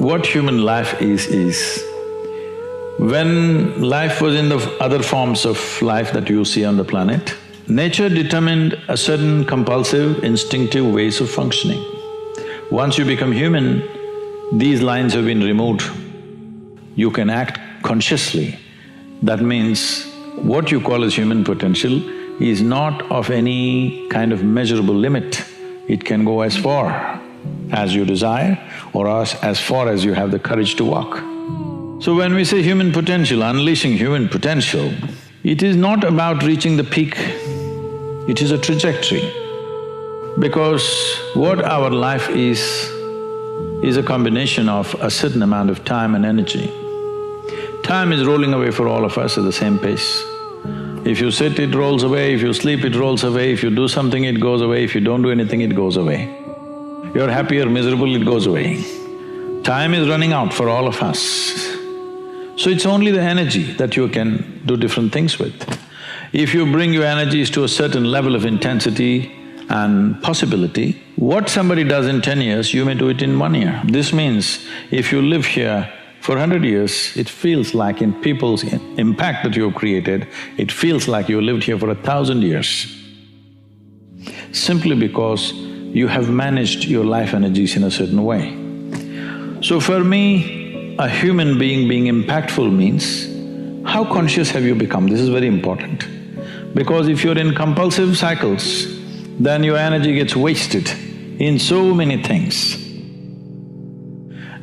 What human life is when life was in the other forms of life that you see on the planet, nature determined a certain compulsive, instinctive ways of functioning. Once you become human, these lines have been removed. You can act consciously. That means what you call as human potential is not of any kind of measurable limit. It can go as far as you desire or as far as you have the courage to walk. So when we say human potential, unleashing human potential, it is not about reaching the peak, it is a trajectory. Because what our life is a combination of a certain amount of time and energy. Time is rolling away for all of us at the same pace. If you sit, it rolls away, if you sleep, it rolls away, if you do something, it goes away, if you don't do anything, it goes away. You're happy or miserable, it goes away. Time is running out for all of us. So it's only the energy that you can do different things with. If you bring your energies to a certain level of intensity and possibility, what somebody does in 10 years, you may do it in 1 year. This means if you live here for 100 years, it feels like in people's impact that you have created, it feels like you lived here for 1,000 years. Simply because you have managed your life energies in a certain way. So for me, a human being impactful means, how conscious have you become? This is very important. Because if you're in compulsive cycles, then your energy gets wasted in so many things.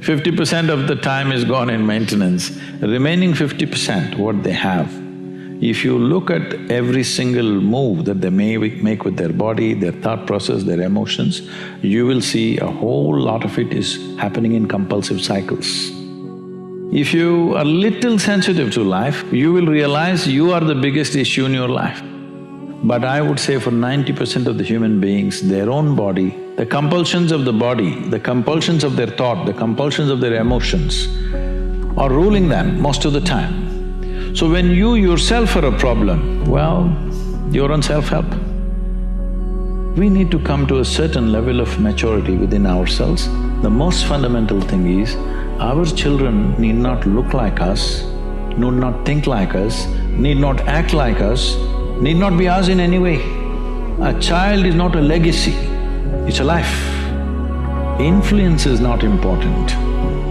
50% of the time is gone in maintenance, remaining 50%, what they have. If you look at every single move that they may make with their body, their thought process, their emotions, you will see a whole lot of it is happening in compulsive cycles. If you are little sensitive to life, you will realize you are the biggest issue in your life. But I would say for 90% of the human beings, their own body, the compulsions of the body, the compulsions of their thought, the compulsions of their emotions are ruling them most of the time. So when you yourself are a problem, well, you're on self-help. We need to come to a certain level of maturity within ourselves. The most fundamental thing is, our children need not look like us, need not think like us, need not act like us, need not be us in any way. A child is not a legacy, it's a life. Influence is not important.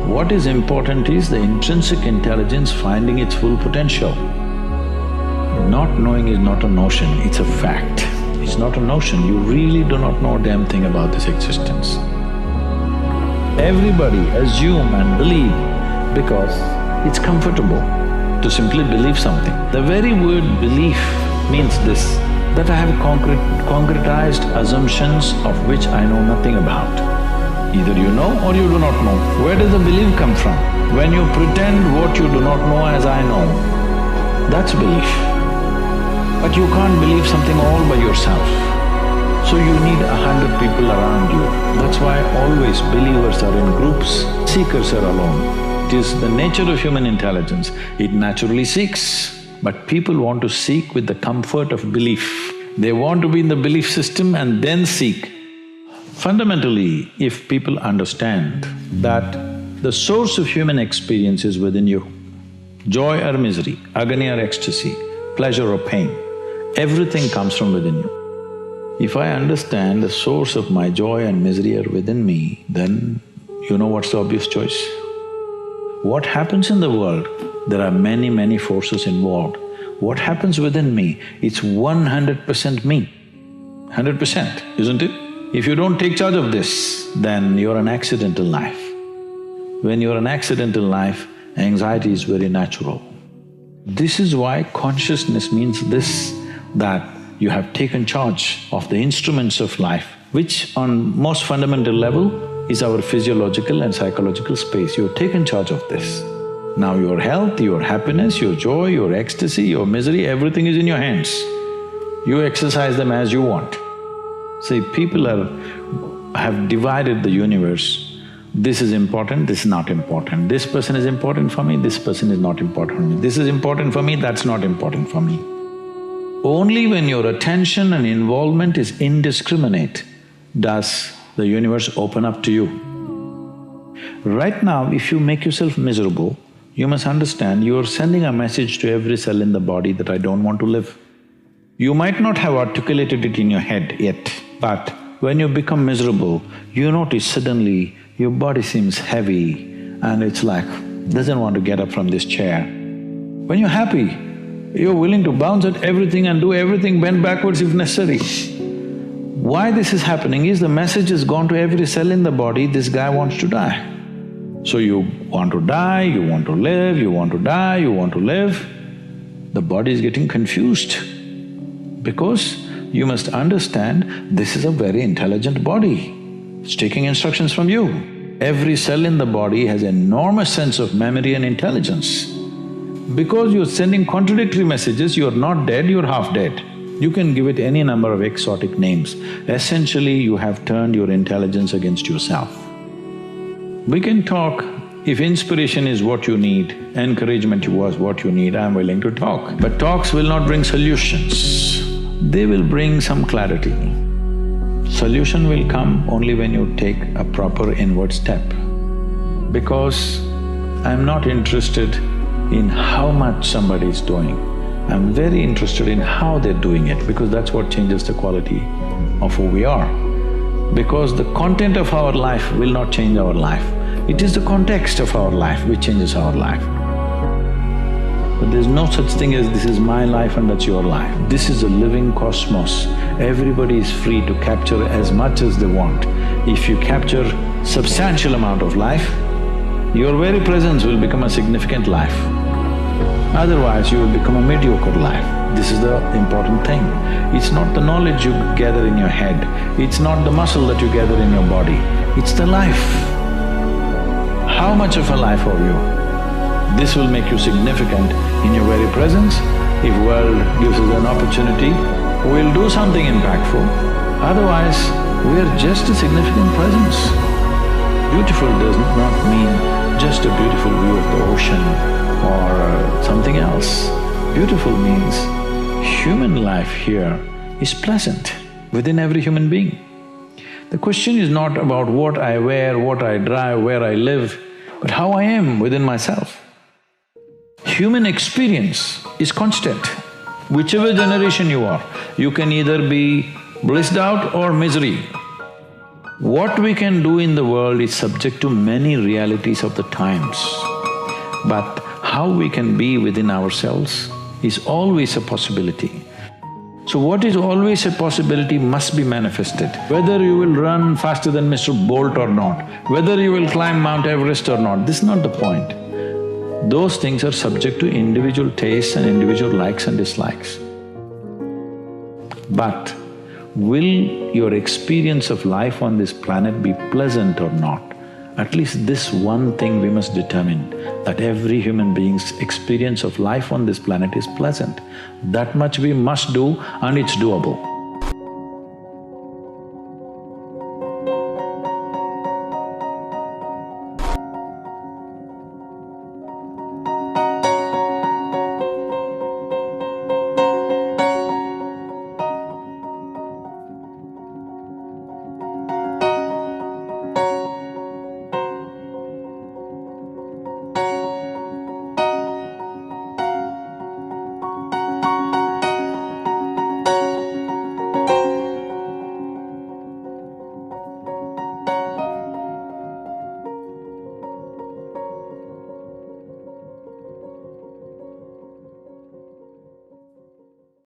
What is important is the intrinsic intelligence finding its full potential. Not knowing is not a notion, it's a fact. It's not a notion, you really do not know a damn thing about this existence. Everybody assume and believe because it's comfortable to simply believe something. The very word belief means this, that I have concretized assumptions of which I know nothing about. Either you know or you do not know. Where does the belief come from? When you pretend what you do not know as I know, that's belief. But you can't believe something all by yourself. So you need 100 people around you. That's why always believers are in groups, seekers are alone. It is the nature of human intelligence, it naturally seeks. But people want to seek with the comfort of belief. They want to be in the belief system and then seek. Fundamentally, if people understand that the source of human experience is within you, joy or misery, agony or ecstasy, pleasure or pain, everything comes from within you. If I understand the source of my joy and misery are within me, then you know what's the obvious choice? What happens in the world, there are many forces involved. What happens within me, it's 100% me, 100%, isn't it? If you don't take charge of this, then you're an accidental life. When you're an accidental life, anxiety is very natural. This is why consciousness means this, that you have taken charge of the instruments of life, which on most fundamental level is our physiological and psychological space. You've taken charge of this. Now your health, your happiness, your joy, your ecstasy, your misery, everything is in your hands. You exercise them as you want. See, people have divided the universe. This is important, this is not important. This person is important for me, this person is not important for me. This is important for me, that's not important for me. Only when your attention and involvement is indiscriminate does the universe open up to you. Right now, if you make yourself miserable, you must understand you're sending a message to every cell in the body that I don't want to live. You might not have articulated it in your head yet, but when you become miserable, you notice suddenly your body seems heavy and it's like, doesn't want to get up from this chair. When you're happy, you're willing to bounce at everything and do everything, bend backwards if necessary. Why this is happening is the message has gone to every cell in the body, this guy wants to die. So you want to die, you want to live, you want to die, you want to live. The body is getting confused because you must understand this is a very intelligent body. It's taking instructions from you. Every cell in the body has enormous sense of memory and intelligence. Because you're sending contradictory messages, you're not dead, you're half dead. You can give it any number of exotic names. Essentially, you have turned your intelligence against yourself. We can talk, if inspiration is what you need, encouragement was what you need, I'm willing to talk. But talks will not bring solutions, they will bring some clarity. Solution will come only when you take a proper inward step. Because I'm not interested in how much somebody is doing, I'm very interested in how they're doing it, because that's what changes the quality of who we are. Because the content of our life will not change our life, it is the context of our life which changes our life. But there's no such thing as this is my life and that's your life. This is a living cosmos. Everybody is free to capture as much as they want. If you capture substantial amount of life, your very presence will become a significant life. Otherwise, you will become a mediocre life. This is the important thing. It's not the knowledge you gather in your head, it's not the muscle that you gather in your body, it's the life. How much of a life are you? This will make you significant in your very presence. If world gives us an opportunity, we'll do something impactful. Otherwise, we're just a significant presence. Beautiful does not mean just a beautiful view of the ocean or something else. Beautiful means human life here is pleasant within every human being. The question is not about what I wear, what I drive, where I live, but how I am within myself. Human experience is constant. Whichever generation you are, you can either be blissed out or misery. What we can do in the world is subject to many realities of the times, but how we can be within ourselves is always a possibility. So what is always a possibility must be manifested. Whether you will run faster than Mr. Bolt or not, whether you will climb Mount Everest or not, this is not the point. Those things are subject to individual tastes and individual likes and dislikes. But will your experience of life on this planet be pleasant or not? At least this one thing we must determine, that every human being's experience of life on this planet is pleasant. That much we must do and it's doable.